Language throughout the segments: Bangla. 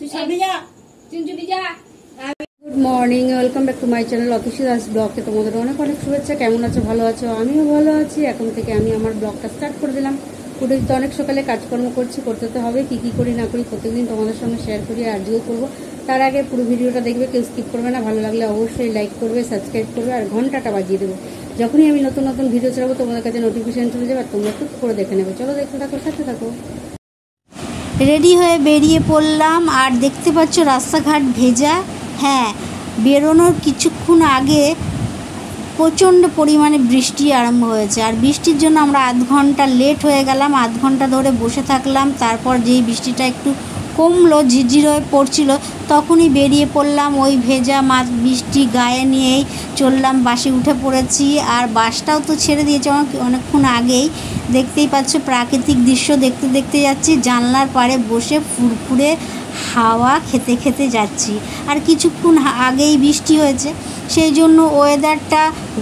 Good morning, welcome back to my channel Atasi Das ব্লগকে তোমাদের অনেক অনেক শুভেচ্ছা। কেমন আছো? ভালো আছো? আমিও ভালো আছি। এখন থেকে আমি আমার ব্লগটা স্টার্ট করে দিলাম। উঠে তো অনেক সকালে কাজকর্ম করছি, করতে তো হবে। কী করি না করি প্রত্যেকদিন তোমাদের সঙ্গে শেয়ার করি, আজকেও করবো। তার আগে পুরো ভিডিওটা দেখবে, কেউ স্কিপ করবে না। ভালো লাগলে অবশ্যই লাইক করবে, সাবস্ক্রাইব করবে আর ঘন্টাটা বাজিয়ে দেবো। যখনই আমি নতুন নতুন ভিডিও ছাড়বো তোমাদের কাছে নোটিফিকেশন চলে যাবে আর তোমরা একটু করে দেখে নেবে। চলো দেখতে থাকো, সাথে থাকো। রেডি হয়ে বেরিয়ে পড়লাম আর দেখতে পাচ্ছ রাস্তাঘাট ভেজা। হ্যাঁ, বেরোনোর কিছুক্ষণ আগে প্রচণ্ড পরিমাণে বৃষ্টি আরম্ভ হয়েছে আর বৃষ্টির জন্য আমরা আধ ঘন্টা লেট হয়ে গেলাম। আধ ঘন্টা ধরে বসে থাকলাম। তারপর যেই বৃষ্টিটা একটু কমলো, ঝিরঝির হয়ে পড়ছিল, তখনই বেরিয়ে পড়লাম। ওই ভেজা বৃষ্টি গায়ে নিয়েই চললাম, বাসে উঠে পড়েছি। আর বাসটাও তো ছেড়ে দিয়েছে অনেকক্ষণ আগেই। দেখতেই পাচ্ছ প্রাকৃতিক দৃশ্য দেখতে দেখতে যাচ্ছি। জানলার পাড়ে বসে ফুরফুরে হাওয়া খেতে খেতে যাচ্ছি। আর কিছুক্ষণ আগেই বৃষ্টি হয়েছে, সেই জন্য ওয়েদারটা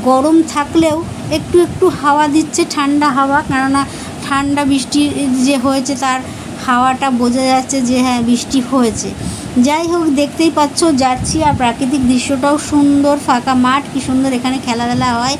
গরম থাকলেও একটু একটু হাওয়া দিচ্ছে, ঠান্ডা হাওয়া। কেননা ঠান্ডা বৃষ্টি যে হয়েছে তার হাওয়াটা বোঝা যাচ্ছে যে হ্যাঁ বৃষ্টি হয়েছে। যাই হোক, দেখতেই পাচ্ছ যাচ্ছি আর প্রাকৃতিক দৃশ্যটাও সুন্দর। ফাঁকা মাঠ, কি সুন্দর এখানে খেলাধুলা হয়।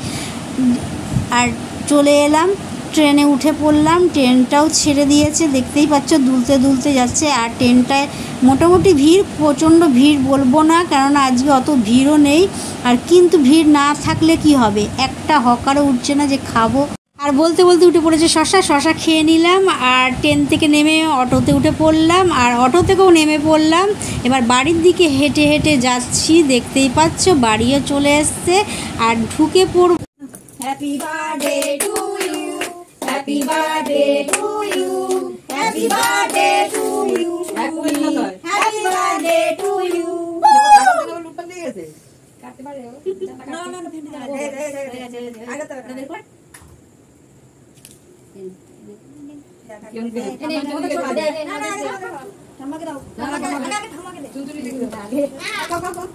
আর চলে এলাম, ট্রেনে উঠে পড়লাম। ট্রেনটাও ছেড়ে দিয়েছে, দেখতেই পাচ্ছ দুলতে দুলতে যাচ্ছে। আর ট্রেনটায় মোটামুটি ভিড়, প্রচণ্ড ভিড় বলবো না, কেননা আজকে অত ভিড়ও নেই। আর কিন্তু ভিড় না থাকলে কি হবে, একটা হকারও উঠছে না যে খাবো। আর বলতে বলতে উঠে পড়েছে শশা খেয়ে নিলাম। আর ট্রেন থেকে নেমে অটোতে উঠে পড়লাম আর অটো থেকেও নেমে পড়লাম। এবার বাড়ির দিকে হেঁটে হেঁটে যাচ্ছি। দেখতেই পাচ্ছ বাড়িও চলে এসছে আর ঢুকে পড়ব। Happy birthday to you, happy birthday to you, happy birthday to you, happy birthday to you. কাটতে পারে না না না, আগে তো বের কর। ঠাম্মাকে দাও, ঠাম্মাকে দে, চুনচুনি দে আগে। খাও খাও খাও,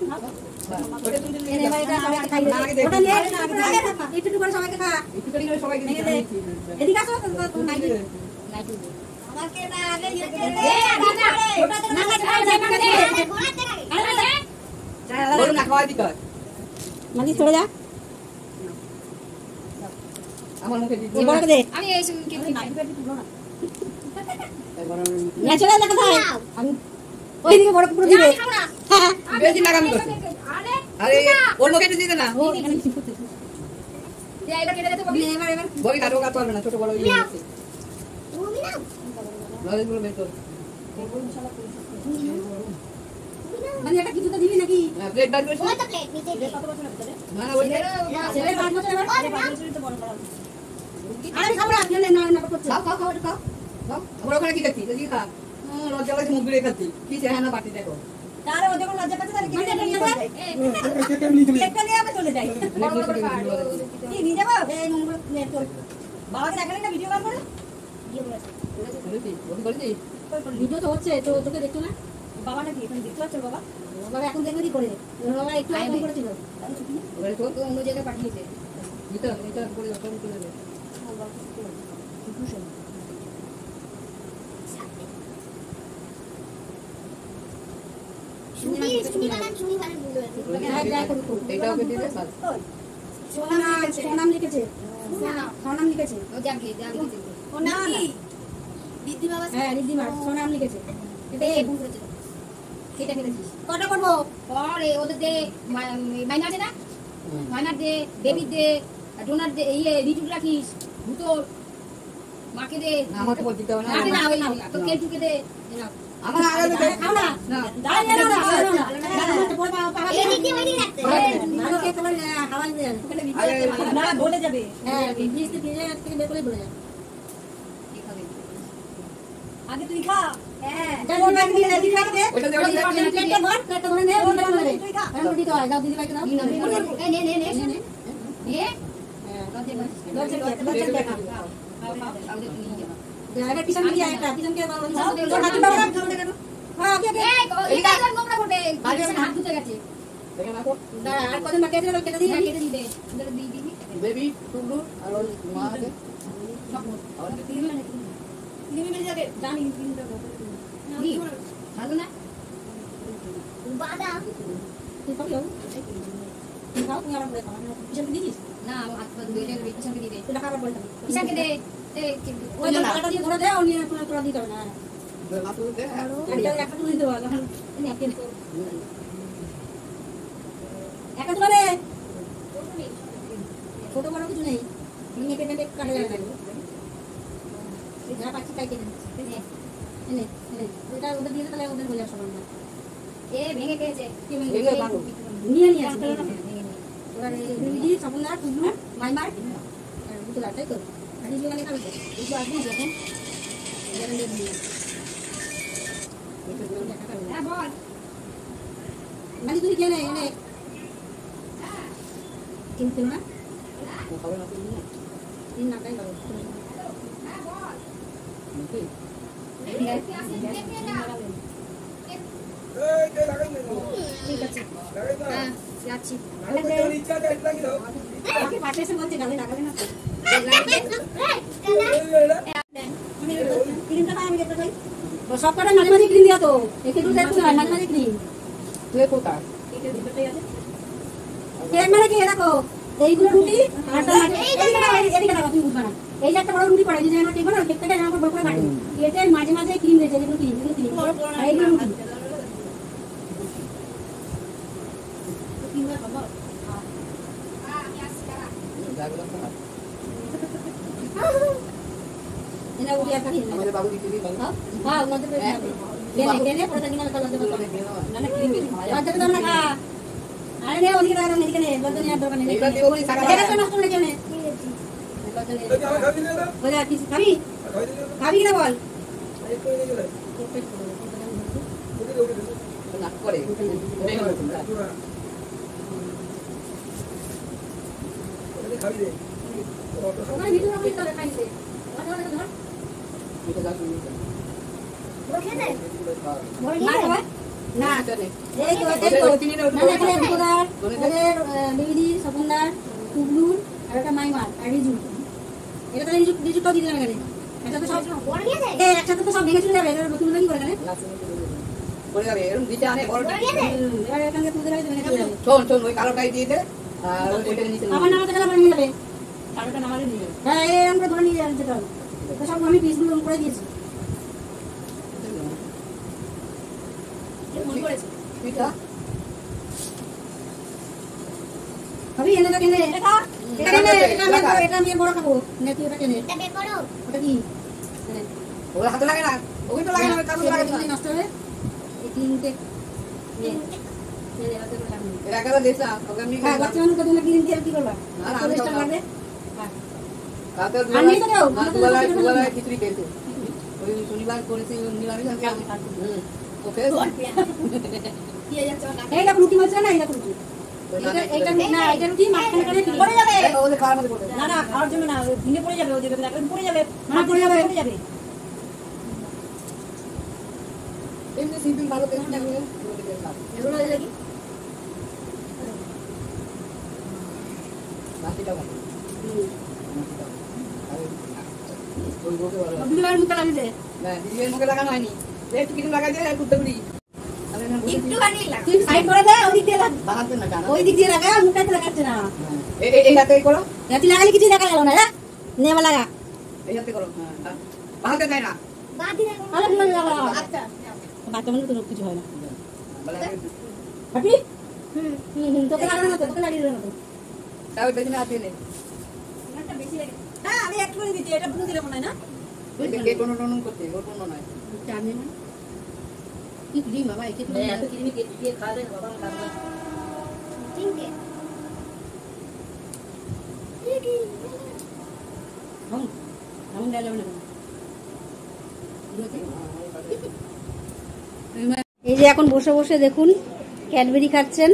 ওটা চুনচুনি দে, ওটা খাই দে, ওটা নিয়ে আগে খা, একটু করে সবাইকে খা, একটু করে সবাইকে দে। এদিকে আসো, তুমি নাইটি নাইটি আমাকে না আগে ইয়ে দে, ওটা তো না খাই দে, আমাকে দে, আরে দে, চল না খাওয়া দিতে মানে চলে যা। আমার মুখে দি, বড় দে, আমি এই কি নাইটি পেটি তুলো না, না চলে যা কোথায়, আমি ওইদিকে বড় পুরো দিবে। হ্যাঁ বেশি লাগামি করছে। আরে ওর মুখে দিতে না, ও এখানে কিছু করতে দে, এবার কেটে দে তো ববি, এবার ববি কাটো কাটো পারবে না, ছোট বড় ইয়ে আছে তুমি নাও রোজ গুলো বের কর, মানে এটা কিছু তো দিবি নাকি? প্লেট বার করিস, ওই তো প্লেট নিচে দে, কত বছর লাগবে না না ওই ছেলে 5 বছর এবার 5 বছরই তো বড় করা। আরে খাবো না, না না করতে খাও খাও খাও খাও খাও। আমরা ওখানে কি দেখছি দেখি খা, লজ্জা লাগে মুখ দিয়ে খাচ্ছি কি চায় না পাটি দেখো। তারে ওদের কোন লজ্জা পাচ্ছে, তারে কি নিয়ে যায়, একটা নিয়ে আমরা চলে যাই, কি নিয়ে যাবো এই মঙ্গল নে তো বাবাকে দেখালে না ভিডিও বার করে দিয়ে বলেছে বলেছি বলি বলেছি ভিডিও তো হচ্ছে, তো তোকে দেখছো না বাবাটা কি এখন দেখতে পাচ্ছ? বাবা বাবা এখন দেখবে কি করে, বাবা একটু আগে ফোন করেছিল, ওরে তো অন্য জায়গায় পাঠিয়েছে, ভিতর ভিতর করে ওখানে চলে যাবে। সোনাম লিখেছে, সোনাম লিখেছে, হ্যাঁ রিদ্ধিমা সোনাম লিখেছে। কটা করবো পরে ওদের দে, মাইনা আছে না, মাইনার দে, বেবি দে, ডোনার দে, ইয়ে রিটুক রাখিস, ভুতোর মাকে দে, আমাকে বলতে হবে না না ওই তো কেটুকে দে, আমার আগে খাও না না দাঁড়া না না বল বাবা এই দিকে ওই দিকে রাখতে ভালো কে তোমার হাওয়া দিয়ে ওখানে ভিতরে না বলে যাবে, হ্যাঁ ভিজতে ভিজে থেকে বের করে বলে যাবে। কি খাবে আগে তুই খা, হ্যাঁ চল ওটা দিয়ে দিদি খাবে দে, ওটা দে প্লেটটা ভর, প্লেটটা ধরে নে, ওটা ধরে তুই খা, আমি দিতে হয় দাও, দিদি ভাইকে দাও, এই নে নে নে নে নে, হ্যাঁ লজ্জা লজ্জা দেখা খাও খাও খাও দে তুই নিয়ে যা, আরে কিষান দিয়ে একটা কিষানকে দাও, তোর হাতে দাও না খাবে কেন, হ্যাঁ ওকে ওকে এই কাজ নোংরা করবে, আগে হাত ধুতে গেছে দেখে না কো দাঁড়া, আর কত বাকি আছে কেটে দিই, কেটে দিই দে ওদের দি দি বেবি টুকরু আর ওর মা আছে সব আর তিন মিনিট মিলে যাবে জানি তিনটা ভালো না না আমার হাত পা ধুয়ে দেবে কিষানকে দিয়ে দে কিষানকে দে ওই টাকাটা দিয়ে ধরে দেয় উনি তোরা দিতে হবে না একটা তুলে দিতে হবে একা তুলে ছোট বড় কিছু নেই নিয়ে কেটে কাটে যাবে যা পাচ্ছি তাই কেটে এনে ওটা ওদের দিয়ে তাহলে ওদের বলে আসবে না এ ভেঙে গেছে নিয়ে আসবে এবার এই সাবুনা টুবলু মাইমার বুঝতে লাগবে তো আর এই মানে খাবে একটু আসবে যখন হ্যাঁ বল মানে তুই কেন এনে কিন্তু না তিন না তাই হবে ঠিক আছে হ্যাঁ যাচ্ছি পাশে এসে বলছে গালে লাগাবে না সব কটা মাঝে মাঝে ক্রিম দিয়া তো একটু দেখো না মাঝে মাঝে ক্রিম তুই কোথায় মানে কি দেখো এইগুলো রুটি আর এদিকে দেখো তুমি বুঝবা না এই যে একটা বড় রুটি পড়ে যে আমরা ঠিক না কেকটা জামা বড় করে কাটি এতে মাঝে মাঝে ক্রিম দিয়েছে যেগুলো ক্রিম আর এইগুলো রুটি এনা রুটি আর কাটি আমাদের বাবু দিতে দিই বাবা হ্যাঁ ওনাদের কেনে কেনে পড়ে কিনা কালাতে না না ক্রিম দিই আজকে তো আমরা খা আরে নে ওদিকে দাঁড়ান এদিকে নে বলতে নিয়ে দোকানে নে এইবার দেবো বলি টাকা এটা তো নষ্ট করে কেনে বলে কি খাবি খাবি কিনা বল না করে ওখানে ভিতরে আপনি করে খাইছে ওখানে ধর এটা যা শুনি না খাবে না এই তো না এখানে দুদার ওদের বেবি সপনদার কুবলুর আর একটা মাইমার আর রিজু এটা তো রিজু তো দিতে না এটা তো সব এই একসাথে তো সব ভেঙে চলে যাবে এটা নতুন কি করে কেন করে যাবে এরকম দিতে আনে বড় এবার এখানে তুই দেবে ভেঙে চলে যাবে শোন শোন ওই কালোটাই দিয়ে দে আর ওইটা নিচে আমার নামাতে গেলে নিয়ে যাবে কারোটা নামালে নিয়ে যাবে হ্যাঁ এই আমরা ধরে নিয়ে যাবে যেটা তো সব আমি পিসগুলো করে দিয়েছি মনে করেছে পিঠা ভাবি এনে তো কেনে এটা এটা আমি বড় খাবো নে তুই এটা কেনে এটা বের করো ওটা কি ওরা হাতে লাগে না ওই তো লাগে না কালো লাগে না নষ্ট হবে এই তিনটে নে নে হাতে করে লাগবে এর আগে দেখছ ওকে আমি হ্যাঁ বাচ্চা মানুষ কত না কিনে দিয়ে কি করবা না, না, আমি তো লাগবে হ্যাঁ রাতে আর নিয়ে তো দাও। দুবেলা খিচুড়ি খেয়েছে ওই শনিবার করেছি নিরামিষ ওকে এই দেখো রুটি মাছ না এই দেখো রুটি এটা না এটা রুটি মাঝখানে করে পড়ে যাবে ওদের খাওয়ার মধ্যে পড়ে না না খাওয়ার জন্য না ভেঙে পড়ে যাবে ওদের পড়ে যাবে না পড়ে যাবে পড়ে যাবে এমনি সিম্পল ভালো করে থাকবে এগুলো লাগি বাকিটা ভালো ওই গোকে ভালো দুবার মুখে লাগিয়ে না দিদির মুখে লাগানো হয়নি একটু কিছু লাগাই দিয়ে একটু দেবি একটু বানিয়ে লাগ তুই সাইড করে দে ওই দিক দিয়ে লাগ বানাতে না জানা ওই দিক দিয়ে লাগা মুখে লাগাচ্ছে না এই হাতে করো রাতি লাগালে কিছু দেখা গেল না নেবা লাগা এই হাতে করো হ্যাঁ বানাতে চাই না আরে না লাগা আচ্ছা বাচ্চা মানুষ তো কিছু হয় না বলে হাঁটি তোকে লাগানো না তোকে লাগিয়ে দেবো না তাও বেশি না হাতে নে একটা বেশি লাগে হ্যাঁ আমি এক করে দিচ্ছি এটা পুরো দিলে মনে হয় না কে কোনো নুন করতে ওর কোনো নয় জানি না কি ক্রিম বাবা একে তো এত ক্রিমে কে দিয়ে খাওয়া যায় বাবা লাগবে তিনটে হুম হুম ডালে না এই যে এখন বসে বসে দেখুন ক্যাডবেরি খাচ্ছেন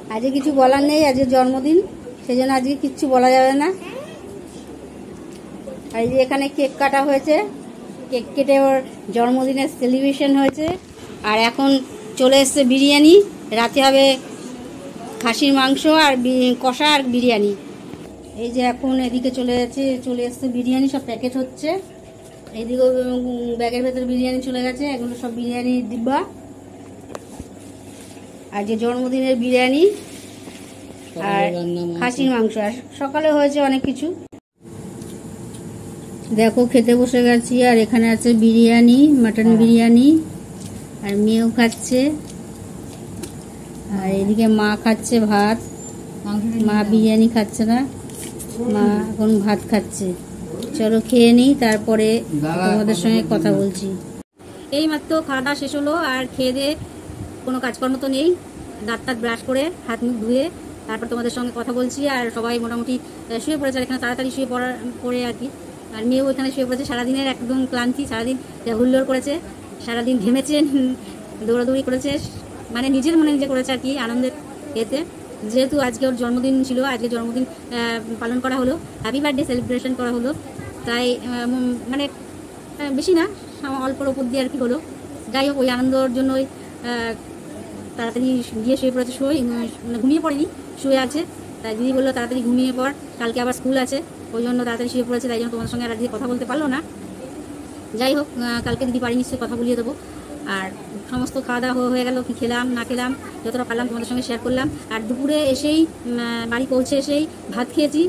আজকে কিছু বলার নেই আজকে জন্মদিন সেই জন্য আজকে কিচ্ছু বলা যাবে না আর এই যে এখানে কেক কাটা হয়েছে কেক কেটে ওর জন্মদিনের সেলিব্রেশন হয়েছে আর এখন চলে এসছে বিরিয়ানি রাতে হবে খাসির মাংস আর কষা আর বিরিয়ানি এই যে এখন এদিকে চলে এসছে বিরিয়ানি সব প্যাকেট হচ্ছে এইদিকে ব্যাগের ভেতরে বিরিয়ানি চলে গেছে এগুলো সব বিরিয়ানির ডিব্বা আর যে জন্মদিনের বিরিয়ানি আর খাসির মাংস, আর সকালে হয়েছে অনেক কিছু। দেখো খেতে বসে গেছি, আর এখানে আছে বিরিয়ানি, মাটন বিরিয়ানি, আর মেয়েও খাচ্ছে, আর এদিকে মা খাচ্ছে ভাত। মা বিরিয়ানি খাচ্ছে না, মা এখন ভাত খাচ্ছে। চলো খেয়ে নিই, তারপরে তোমাদের সঙ্গে কথা বলছি। এই মাত্র খাওয়া দাওয়া শেষ হলো, আর খেয়ে দিয়ে কোনো কাজকর্ম তো নেই, দাঁত টাত ব্রাশ করে হাত মুখ ধুয়ে তারপর তোমাদের সঙ্গে কথা বলছি। আর সবাই মোটামুটি শুয়ে পড়েছে, আর এখানে তাড়াতাড়ি শুয়ে পড়ে আর কি। আর মেয়েও এখানে শুয়ে পড়েছে, সারাদিনের একদম ক্লান্তি, সারাদিন হুল্লোড় করেছে, সারাদিন ঘেমেছে, দৌড়াদৌড়ি করেছে, মানে নিজের মনে নিজে করেছে আর কি আনন্দের এতে। যেহেতু আজকে ওর জন্মদিন ছিল, আজকে জন্মদিন পালন করা হলো, হ্যাপি বার্থডে সেলিব্রেশন করা হলো, তাই মানে বেশি না, অল্পর ওপর দিয়ে আর কি হলো। যাই হোক, ওই আনন্দর জন্য ওই তাড়াতাড়ি গিয়ে শুয়ে পড়েছে, মানে ঘুমিয়ে পড়েনি, শুয়ে আছে। তাই দিদি বললো তাড়াতাড়ি ঘুমিয়ে পড়, কালকে আবার স্কুল আছে, ওই জন্য তাড়াতাড়ি শুয়ে পড়েছে। তাই জন্য তোমার সঙ্গে আর দিদি কথা বলতে পারলো না। যাই হোক, কালকে দিদি বাড়ি নিশ্চয়ই কথা বলিয়ে দেবো। আর সমস্ত খাওয়া দাওয়া হয়ে গেল, কি খেলাম না খেলাম যতটা পারলাম তোমাদের সঙ্গে শেয়ার করলাম। আর দুপুরে এসেই বাড়ি পৌঁছে এসেই ভাত খেয়েছি,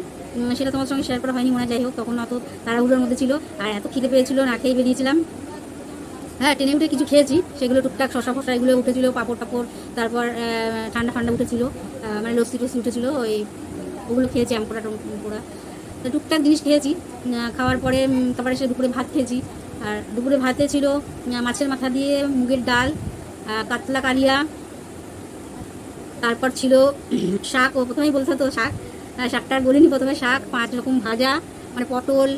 সেটা তোমাদের সঙ্গে শেয়ার করা হয়নি মনে হয়। যাই হোক, তখন অত তাড়াহুড়োর মধ্যে ছিল, আর এত খিদে পেয়েছিল, না খেয়ে বেরিয়েছিলাম। হ্যাঁ, ট্রেনে উঠে কিছু খেয়েছি, সেগুলো টুকটাক শশা ফসা এগুলো উঠেছিল, পাঁপড় টাপড়, তারপর ঠান্ডা উঠেছিল, মানে লস্যি টস্যি উঠেছিল, ওগুলো খেয়েছি, আমপোড়া টোড়া, তো টুকটাক জিনিস খেয়েছি। খাওয়ার পরে তারপরে সে দুপুরে ভাত খেয়েছি। আর দুপুরে ভাতে ছিল মাছের মাথা দিয়ে মুগের ডাল, কাতলা কালিয়া, তারপর ছিল শাক। ও প্রথমেই বলতে হতো শাকটা আর বলিনি, প্রথমে শাক 5 রকম ভাজা, মানে পটল,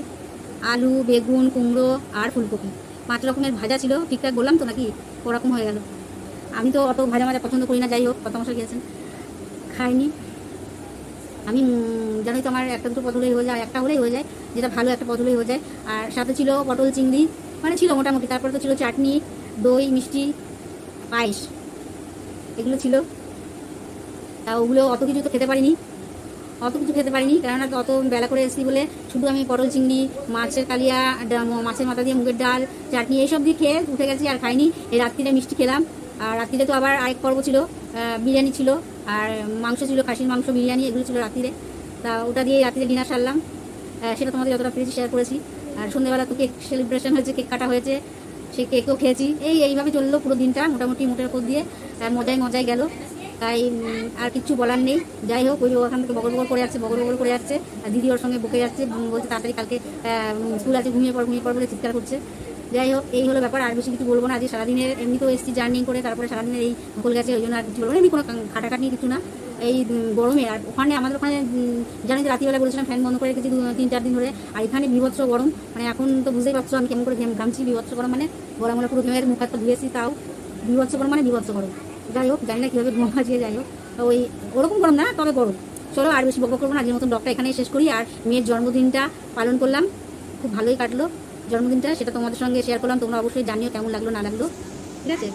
আলু, বেগুন, কুমড়ো আর ফুলকপি, 5 রকমের ভাজা ছিল। ঠিকঠাক বললাম তো নাকি? ওরকম হয়ে গেল। আমি তো অত ভাজা পছন্দ করি না, যাই হোক কথা মশা খেয়েছেন, খাইনি আমি। জানোই তো আমার একটা দুটো পটলেই হয়ে যায়, একটা হলেই হয়ে যায়, যেটা ভালো একটা পটলেই হয়ে যায়। আর সাথে ছিল পটল চিংড়ি, মানে ছিল মোটামুটি। তারপরে তো ছিল চাটনি, দই, মিষ্টি, পায়েস, এগুলো ছিল। তা ওগুলো অত কিছু তো খেতে পারিনি, কেননা অত বেলা করে এসেছি বলে শুধু আমি পটল চিংড়ি, মাছের কালিয়া, মাছের মাথা দিয়ে মুগের ডাল, চাটনি এইসব দিয়ে খেয়ে উঠে গেছি, আর খাইনি। এই রাত্রিরে মিষ্টি খেলাম। আর রাত্রিরে তো আবার আরেক পর্ব ছিল, বিরিয়ানি ছিল, আর মাংস ছিল, খাসির মাংস, বিরিয়ানি, এগুলো ছিল রাত্রিরে। তা ওটা দিয়ে রাত্রিরে ডিনার সারলাম, সেটা তোমাদের যতটা পেরেছি শেয়ার করেছি। আর সন্ধ্যেবেলা তো কেক সেলিব্রেশন হয়েছে, কেক কাটা হয়েছে, সেই কেকও খেয়েছি। এইভাবে চললো পুরো দিনটা, মোটামুটি মোটের উপর দিয়ে মজায় গেল। তাই আর কিছু বলার নেই। যাই হোক, ওই ওখান থেকে বগর করে যাচ্ছে, আর দিদি ওর সঙ্গে বকে যাচ্ছে, বলছে তাড়াতাড়ি কালকে স্কুল আছে, ঘুমিয়ে পড় বলে চিৎকার করছে। যাই হোক, এই হলো ব্যাপার, আর বেশি কিছু বলবো না। আজকে সারাদিনের এমনিতেও এসেছি জার্নি করে, তারপরে সারাদিনের এই ভুল গেছে, ওই জন্য আর কিছু বলবো না। এমনি কোনো খাটাখাটি কিছু না, এই গরমে। আর আমাদের ওখানে জানি যে রাত্রিবেলা বলেছিলাম ফ্যান বন্ধ করে রেখেছি 3-4 দিন ধরে, আর এখানে বিভৎস গরম, মানে এখন তো বুঝতেই পারছো আমি কেমন করে ঘামছি। বিভৎস গরম মানে গরম হলে পুরো ঘেমের মুখ হাত ধুয়েছি, তাও বিভৎস গরম মানে বিভৎস গরম। যাই হোক, জানি না কীভাবে ঘুম ভাজিয়ে, যাই হোক ওই ওরকম গরম না, তবে গরম। চলো আর বেশি বকবক করবো না, আজকের মতন ব্লগটা এখানেই শেষ করি। আর মেয়ের জন্মদিনটা পালন করলাম, খুব ভালোই কাটলো জন্মদিনটা, সেটা তোমাদের সঙ্গে শেয়ার করলাম। তোমরা অবশ্যই জানিও কেমন লাগলো না লাগলো, ঠিক আছে।